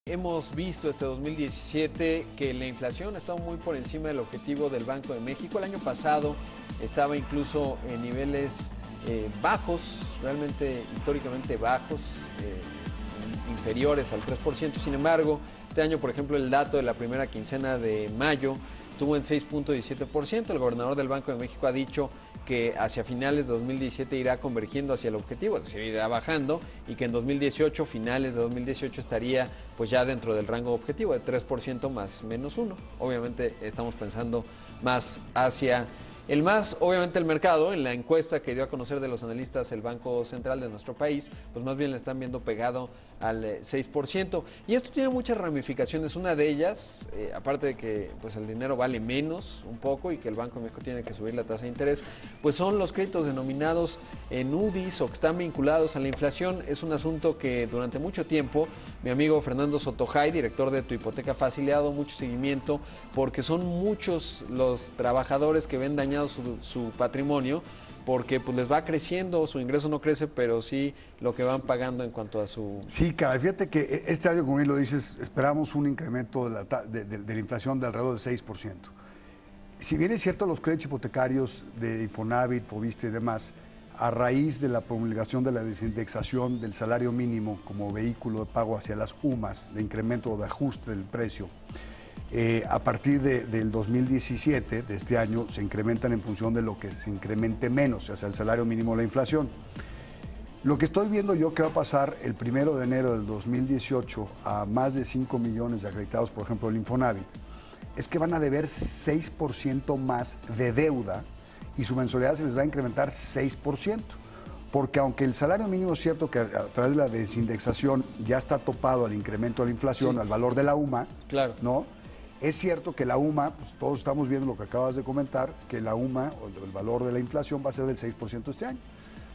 Hemos visto este 2017 que la inflación ha estado muy por encima del objetivo del Banco de México. El año pasado estaba incluso en niveles bajos, realmente históricamente bajos, inferiores al 3%. Sin embargo, este año, por ejemplo, el dato de la primera quincena de mayo estuvo en 6.17%. El gobernador del Banco de México ha dicho que hacia finales de 2017 irá convergiendo hacia el objetivo, es decir, irá bajando, y que en 2018, finales de 2018, estaría pues ya dentro del rango objetivo de 3% más menos 1. Obviamente estamos pensando más hacia el más, obviamente el mercado, en la encuesta que dio a conocer de los analistas el Banco Central de nuestro país, pues más bien le están viendo pegado al 6%. Y esto tiene muchas ramificaciones. Una de ellas, aparte de que pues el dinero vale menos un poco y que el Banco de México tiene que subir la tasa de interés, pues son los créditos denominados en UDIs o que están vinculados a la inflación. Es un asunto que durante mucho tiempo mi amigo Fernando Sotojay, director de Tu Hipoteca Fácil, le ha dado mucho seguimiento porque son muchos los trabajadores que ven dañado su patrimonio porque pues les va creciendo, su ingreso no crece, pero sí lo que van pagando en cuanto a su... Sí, cara, fíjate que este año, como bien lo dices, esperamos un incremento de la inflación de alrededor del 6%. Si bien es cierto, los créditos hipotecarios de Infonavit, Fobiste y demás, a raíz de la promulgación de la desindexación del salario mínimo como vehículo de pago hacia las UMAS, de incremento o de ajuste del precio, a partir del 2017, de este año, se incrementan en función de lo que se incremente menos, o sea, el salario mínimo o la inflación. Lo que estoy viendo yo que va a pasar el 1 de enero del 2018 a más de 5 millones de acreditados, por ejemplo, el Infonavit, es que van a deber 6% más de deuda y su mensualidad se les va a incrementar 6%. Porque aunque el salario mínimo es cierto que a través de la desindexación ya está topado al incremento de la inflación, sí, al valor de la UMA, claro, ¿no? Es cierto que la UMA, pues todos estamos viendo lo que acabas de comentar, que la UMA, o el valor de la inflación, va a ser del 6% este año.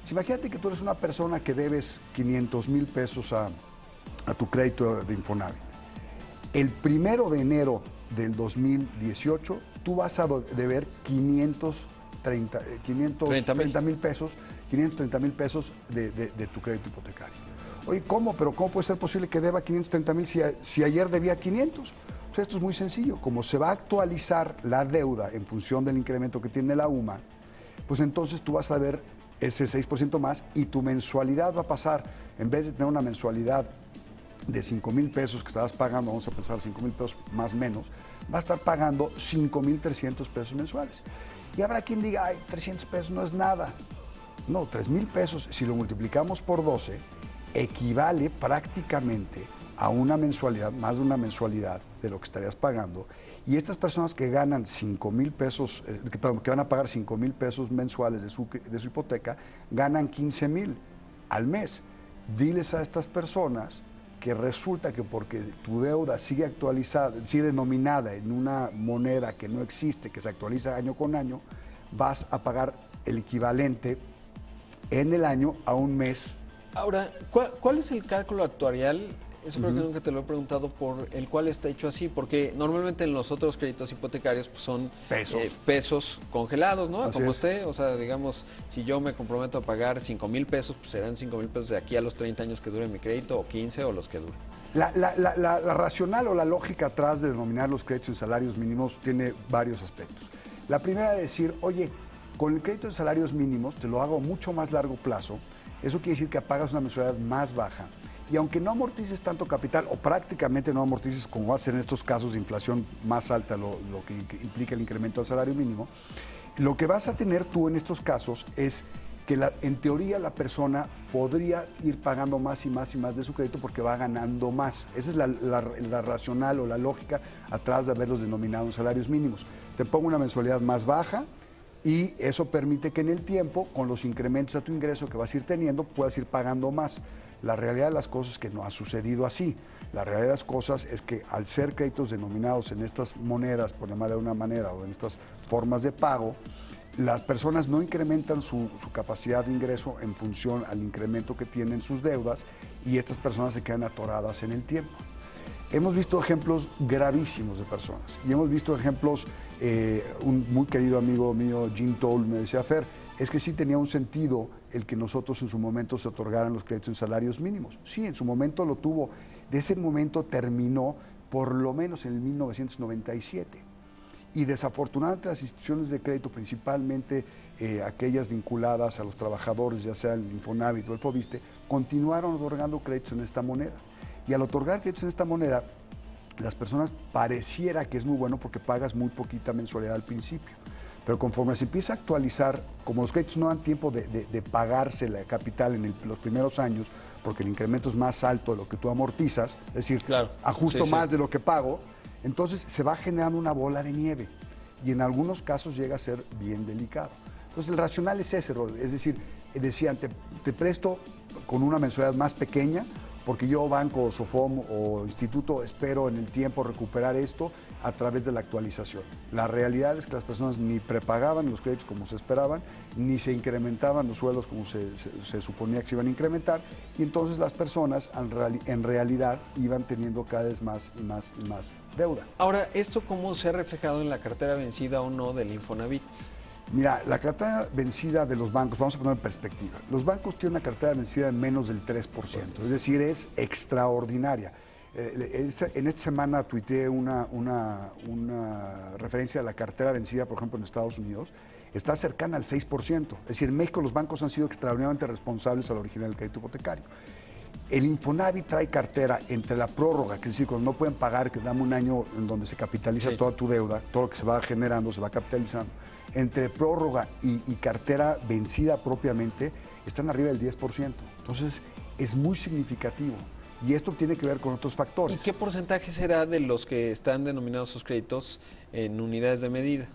Pues imagínate que tú eres una persona que debes 500,000 pesos a tu crédito de Infonavit. El 1 de enero del 2018, tú vas a deber 530 mil pesos, 530,000 pesos de tu crédito hipotecario. Oye, ¿cómo? ¿Pero cómo puede ser posible que deba 530,000 si ayer debía 500? Pues esto es muy sencillo. Como se va a actualizar la deuda en función del incremento que tiene la UMA, pues entonces tú vas a ver ese 6% más y tu mensualidad va a pasar, en vez de tener una mensualidad de 5,000 pesos que estabas pagando, vamos a pensar 5,000 pesos más o menos, va a estar pagando 5,300 pesos mensuales. Y habrá quien diga, ay, 300 pesos no es nada. No, 3,000 pesos, si lo multiplicamos por 12, equivale prácticamente a una mensualidad, más de una mensualidad de lo que estarías pagando. Y estas personas que ganan 5,000 pesos, que van a pagar 5,000 pesos mensuales de su hipoteca, ganan 15,000 al mes. Diles a estas personas que resulta que porque tu deuda sigue actualizada, sigue denominada en una moneda que no existe, que se actualiza año con año, vas a pagar el equivalente en el año a un mes. Ahora, ¿cuál es el cálculo actuarial? Eso creo que nunca te lo he preguntado, por el cual está hecho así, porque normalmente en los otros créditos hipotecarios pues, son pesos congelados, ¿no? Así como es. usted, o sea, digamos, si yo me comprometo a pagar 5,000 pesos, pues serán 5,000 pesos de aquí a los 30 años que dure mi crédito, o 15, o los que dure. La racional o la lógica atrás de denominar los créditos en salarios mínimos tiene varios aspectos. La primera es decir, oye, con el crédito en salarios mínimos te lo hago a mucho más largo plazo, eso quiere decir que pagas una mensualidad más baja. Y aunque no amortices tanto capital, o prácticamente no amortices como va a ser en estos casos de inflación más alta, lo que implica el incremento del salario mínimo, lo que vas a tener tú en estos casos es que en teoría la persona podría ir pagando más y más y más de su crédito porque va ganando más. Esa es la racional o la lógica atrás de haberlos denominado en salarios mínimos. Te pongo una mensualidad más baja, y eso permite que en el tiempo, con los incrementos a tu ingreso que vas a ir teniendo, puedas ir pagando más. La realidad de las cosas es que no ha sucedido así. La realidad de las cosas es que al ser créditos denominados en estas monedas, por llamarle de una manera, o en estas formas de pago, las personas no incrementan su capacidad de ingreso en función al incremento que tienen sus deudas y estas personas se quedan atoradas en el tiempo. Hemos visto ejemplos gravísimos de personas y hemos visto ejemplos, un muy querido amigo mío, Jim Toll, me decía, Fer, es que sí tenía un sentido el que nosotros en su momento se otorgaran los créditos en salarios mínimos. Sí, en su momento lo tuvo. de ese momento terminó por lo menos en el 1997. Y desafortunadamente las instituciones de crédito, principalmente aquellas vinculadas a los trabajadores, ya sea el Infonavit o el Fobiste, continuaron otorgando créditos en esta moneda. Y al otorgar créditos en esta moneda, las personas pareciera que es muy bueno porque pagas muy poquita mensualidad al principio. Pero conforme se empieza a actualizar, como los créditos no dan tiempo de pagarse la capital en los primeros años, porque el incremento es más alto de lo que tú amortizas, es decir, Claro. ajusto Sí, más sí. de lo que pago, entonces se va generando una bola de nieve y en algunos casos llega a ser bien delicado. Entonces el racional es ese, Rodri, es decir, decían, te presto con una mensualidad más pequeña, porque yo, banco, Sofom o instituto, espero en el tiempo recuperar esto a través de la actualización. La realidad es que las personas ni prepagaban los créditos como se esperaban, ni se incrementaban los sueldos como se suponía que se iban a incrementar, y entonces las personas en realidad iban teniendo cada vez más y más y más deuda. Ahora, ¿esto cómo se ha reflejado en la cartera vencida o no del Infonavit? Mira, la cartera vencida de los bancos, vamos a poner en perspectiva, los bancos tienen una cartera vencida de menos del 3%, es decir, es extraordinaria. En esta semana tuiteé una referencia a la cartera vencida, por ejemplo, en Estados Unidos, está cercana al 6%, es decir, en México los bancos han sido extraordinariamente responsables al original del crédito hipotecario. El Infonavit trae cartera entre la prórroga, que es decir, cuando no pueden pagar, que dame un año en donde se capitaliza Sí. toda tu deuda, todo lo que se va generando se va capitalizando. Entre prórroga y cartera vencida propiamente, están arriba del 10%. Entonces, es muy significativo. Y esto tiene que ver con otros factores. ¿Y qué porcentaje será de los que están denominados sus créditos en unidades de medida?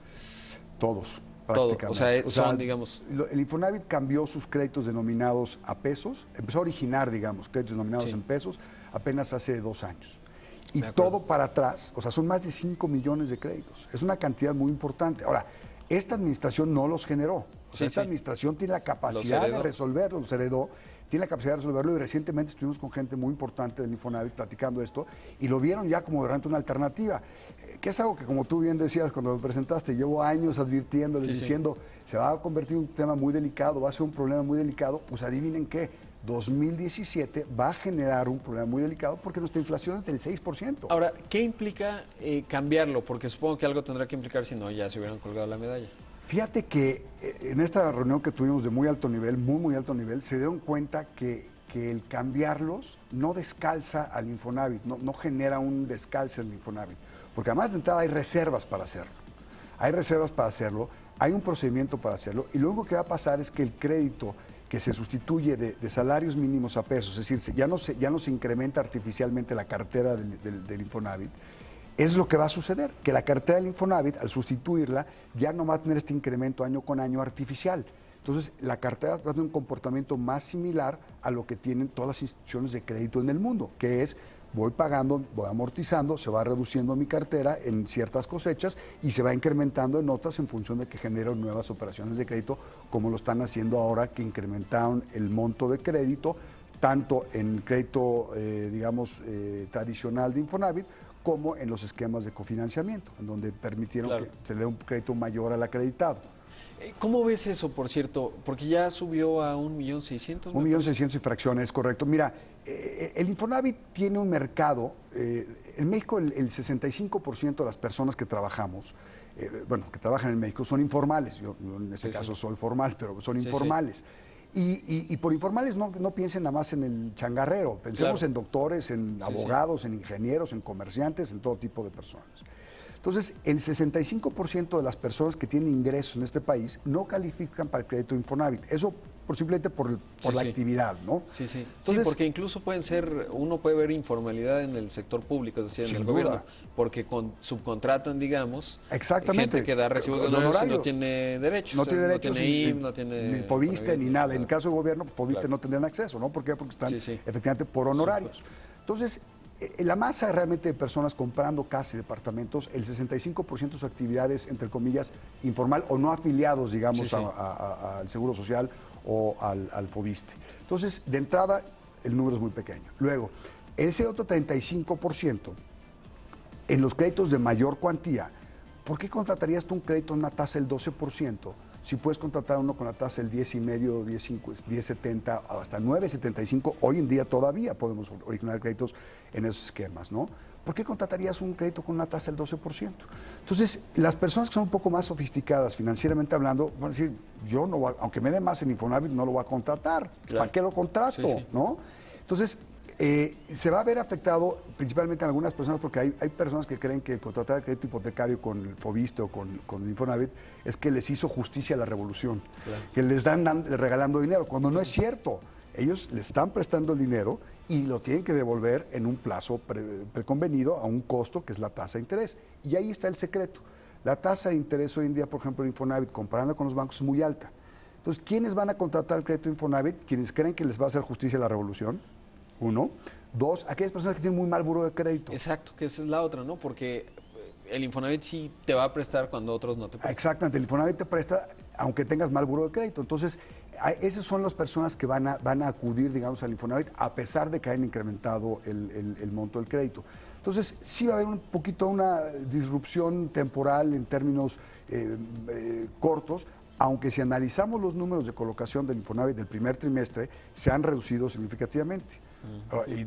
Todos, Todo, prácticamente. o sea, son, digamos... El Infonavit cambió sus créditos denominados a pesos, empezó a originar, digamos, créditos denominados Sí. en pesos apenas hace 2 años. Y De acuerdo. todo para atrás, o sea, son más de 5 millones de créditos. Es una cantidad muy importante. Ahora, esta administración no los generó. O sea, Sí, esta sí. administración tiene la capacidad Los de heredó. resolverlo, los heredó, tiene la capacidad de resolverlo y recientemente estuvimos con gente muy importante del Infonavit platicando esto y lo vieron ya como realmente una alternativa, que es algo que, como tú bien decías cuando lo presentaste, llevo años advirtiéndoles, Sí, sí. diciendo, se va a convertir en un tema muy delicado, va a ser un problema muy delicado. Pues adivinen qué, 2017 va a generar un problema muy delicado porque nuestra inflación es del 6%. Ahora, ¿qué implica cambiarlo? Porque supongo que algo tendrá que implicar, si no, ya se hubieran colgado la medalla. Fíjate que en esta reunión que tuvimos de muy alto nivel, muy alto nivel, se dieron cuenta que el cambiarlos no descalza al Infonavit, no genera un descalce al Infonavit, porque además de entrada hay reservas para hacerlo. Hay reservas para hacerlo, hay un procedimiento para hacerlo, y lo único que va a pasar es que el crédito que se sustituye de salarios mínimos a pesos, es decir, ya no se incrementa artificialmente la cartera del Infonavit, es lo que va a suceder, que la cartera del Infonavit, al sustituirla, ya no va a tener este incremento año con año artificial. Entonces, la cartera va a tener un comportamiento más similar a lo que tienen todas las instituciones de crédito en el mundo, que es, voy pagando, voy amortizando, se va reduciendo mi cartera en ciertas cosechas y se va incrementando en otras en función de que genero nuevas operaciones de crédito, como lo están haciendo ahora que incrementaron el monto de crédito, tanto en crédito, tradicional de Infonavit, como en los esquemas de cofinanciamiento, en donde permitieron Claro. que se le dé un crédito mayor al acreditado. ¿Cómo ves eso, por cierto? Porque ya subió a 1.600.000. 1.600.000 y fracciones, correcto. Mira, el Infonavit tiene un mercado, en México el 65% de las personas que trabajamos, que trabajan en México son informales, yo en este Sí, caso sí. soy formal, pero son Sí, sí. informales. Y por informales no piensen nada más en el changarrero, pensemos Claro. en doctores, en Sí, abogados, en ingenieros, en comerciantes, en todo tipo de personas. Entonces, el 65% de las personas que tienen ingresos en este país no califican para el crédito Infonavit. Eso simplemente por Sí, la sí. actividad, ¿no? Sí, sí. Entonces, Sí, porque incluso uno puede ver informalidad en el sector público, es decir, en Sin el duda. gobierno, porque Exactamente. subcontratan, digamos, gente que da recibos de Los honorarios y no honorarios. tiene derechos. No o sea, tiene derechos, no tiene IMSS, no tiene... ni Fobiste, ni nada. En el caso del gobierno, pues, Fobiste Claro. no tendrían acceso, ¿no? ¿Por qué? Porque están Sí, sí. efectivamente por honorarios. Entonces, la masa realmente de personas comprando casas y departamentos, el 65% de su actividad es, entre comillas, informal o no afiliados, digamos, Sí, sí. al Seguro Social o al Fobiste. Entonces, de entrada, el número es muy pequeño. Luego, ese otro 35%, en los créditos de mayor cuantía, ¿por qué contratarías tú un crédito en una tasa del 12% si puedes contratar uno con la tasa del 10,5, 10,70, hasta 9,75, hoy en día todavía podemos originar créditos en esos esquemas, ¿no? ¿Por qué contratarías un crédito con una tasa del 12%? Entonces, las personas que son un poco más sofisticadas financieramente hablando van a decir, yo no voy aunque me dé más en Infonavit, no lo voy a contratar. Claro. ¿Para qué lo contrato? Sí, sí. ¿No? Entonces, se va a ver afectado principalmente en algunas personas porque hay personas que creen que contratar el crédito hipotecario con el Fobiste o con Infonavit es que les hizo justicia a la revolución, claro, que les dan regalando dinero, cuando no es cierto. Ellos le están prestando el dinero y lo tienen que devolver en un plazo preconvenido a un costo que es la tasa de interés. Y ahí está el secreto. La tasa de interés hoy en día, por ejemplo, en Infonavit, comparando con los bancos, es muy alta. Entonces, ¿quiénes van a contratar el crédito Infonavit? Quienes creen que les va a hacer justicia a la revolución. Uno. Dos, aquellas personas que tienen muy mal buró de crédito. Exacto, que esa es la otra, ¿no? Porque el Infonavit sí te va a prestar cuando otros no te prestan. Exactamente, el Infonavit te presta aunque tengas mal buró de crédito. Entonces, esas son las personas que van a acudir, digamos, al Infonavit a pesar de que hayan incrementado el monto del crédito. Entonces, sí va a haber un poquito una disrupción temporal en términos cortos, aunque si analizamos los números de colocación del Infonavit del primer trimestre, se han reducido significativamente. Y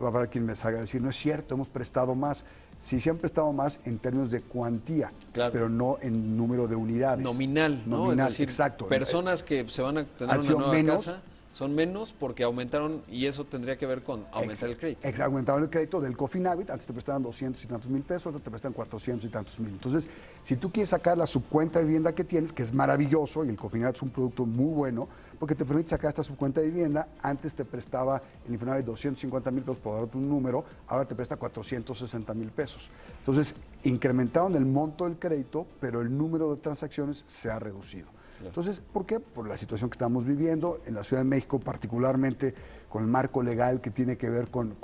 habrá quien me salga a decir, no es cierto, hemos prestado más. Sí, se han prestado más en términos de cuantía, claro, pero no en número de unidades. Nominal, ¿no? Nominal, es decir, exacto. Personas que se van a tener una nueva casa son menos porque aumentaron, y eso tendría que ver con aumentar el crédito. Aumentaron el crédito del Cofinavit, antes te prestaban 200 y tantos mil pesos, ahora te prestan 400 y tantos mil. Entonces, si tú quieres sacar la subcuenta de vivienda que tienes, que es maravilloso, y el Cofinavit es un producto muy bueno, porque te permite sacar esta subcuenta de vivienda, antes te prestaba el Infonavit 250 mil pesos por darte un número, ahora te presta 460 mil pesos. Entonces, incrementaron el monto del crédito, pero el número de transacciones se ha reducido. Entonces, ¿por qué? Por la situación que estamos viviendo en la Ciudad de México, particularmente con el marco legal que tiene que ver con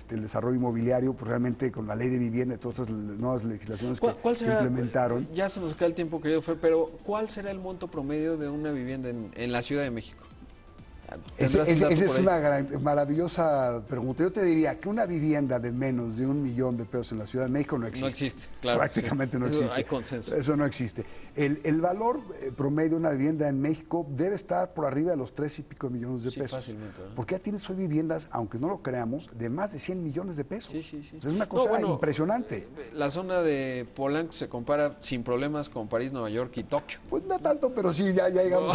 el desarrollo inmobiliario, pues realmente con la ley de vivienda y todas estas nuevas legislaciones que implementaron. Ya se nos acaba el tiempo, querido Fer, pero ¿cuál será el monto promedio de una vivienda en la Ciudad de México? Esa es una maravillosa pregunta. Yo te diría que una vivienda de menos de $1,000,000 en la Ciudad de México no existe. No existe, claro. Prácticamente no existe. Hay consenso. Eso no existe. El valor promedio de una vivienda en México debe estar por arriba de los 3 y pico millones de pesos. Fácilmente, ¿no? Porque ya tienes hoy viviendas, aunque no lo creamos, de más de 100 millones de pesos. Sí. Es una cosa impresionante. La zona de Polanco se compara sin problemas con París, Nueva York y Tokio. Pues no tanto, pero sí, ya llegamos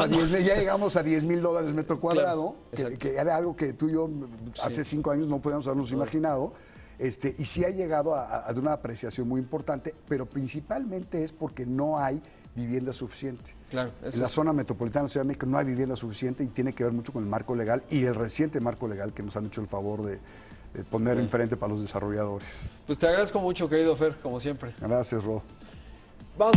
a $10,000 metro cuadrado. Claro, que era algo que tú y yo hace 5 años no podíamos habernos imaginado, y sí ha llegado a una apreciación muy importante, pero principalmente es porque no hay vivienda suficiente. Claro, en la zona metropolitana de la Ciudad de México no hay vivienda suficiente y tiene que ver mucho con el marco legal y el reciente marco legal que nos han hecho el favor de poner enfrente para los desarrolladores. Pues te agradezco mucho, querido Fer, como siempre. Gracias, Rod. Vamos.